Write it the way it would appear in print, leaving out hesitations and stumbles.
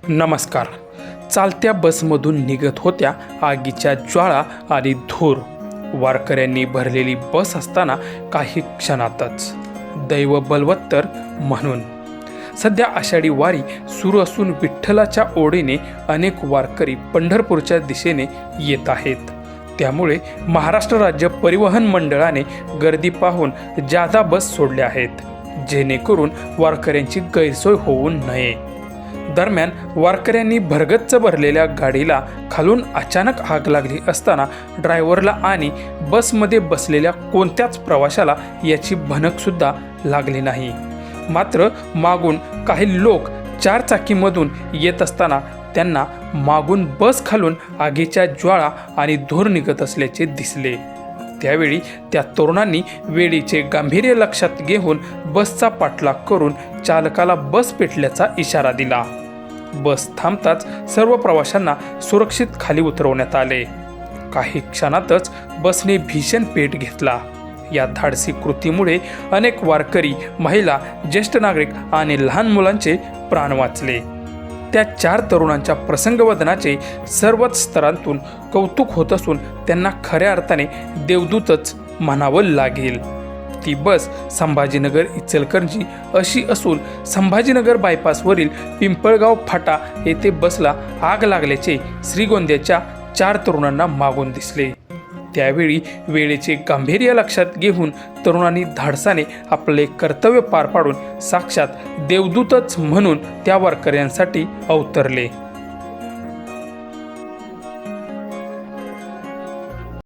नमस्कार. चालत्या बसमधून निघत होत्या आगीच्या ज्वाळा आणि धूर. वारकऱ्यांनी भरलेली बस असताना काही क्षणातच दैव बलवत्तर म्हणून. सध्या आषाढी वारी सुरू असून विठ्ठलाच्या ओढीने अनेक वारकरी पंढरपूरच्या दिशेने येत आहेत. त्यामुळे महाराष्ट्र राज्य परिवहन मंडळाने गर्दी पाहून जादा बस सोडल्या आहेत, जेणेकरून वारकऱ्यांची गैरसोय होऊ नये. दरम्यान वारकऱ्यांनी भरगच्च भरलेल्या गाडीला खालून अचानक आग लागली असताना ड्रायव्हरला आणि बसमध्ये बसलेल्या कोणत्याच प्रवाशाला याची भनकसुद्धा लागली नाही. मात्र मागून काही लोक चारचाकीमधून येत असताना त्यांना मागून बस खालून आगीच्या ज्वाळा आणि धूर निघत असल्याचे दिसले. त्यावेळी त्या तरुणांनी वेळीचे गांभीर्य लक्षात घेऊन बसचा पाठलाग करून चालकाला बस पेटल्याचा इशारा दिला. बस थांबताच सर्व प्रवाशांना सुरक्षित खाली उतरवण्यात आले. काही क्षणातच बसने भीषण पेट घेतला. या धाडसी कृतीमुळे अनेक वारकरी, महिला, ज्येष्ठ नागरिक आणि लहान मुलांचे प्राण वाचले. त्या 4 तरुणांच्या प्रसंगवदनाचे सर्वच स्तरांतून कौतुक होत असून त्यांना खऱ्या अर्थाने देवदूतच म्हणावं लागेल. ती बस संभाजीनगर इचलकरंजी अशी असून संभाजीनगर बायपासवरील पिंपळगाव फाटा येथे बसला आग लागल्याचे श्रीगोंद्याच्या 4 तरुणांना मागून दिसले. त्यावेळी वेळेचे गांभीर्य लक्षात घेऊन तरुणांनी धाडसाने आपले कर्तव्य पार पाडून साक्षात देवदूतच म्हणून त्या वारकऱ्यांसाठी अवतरले.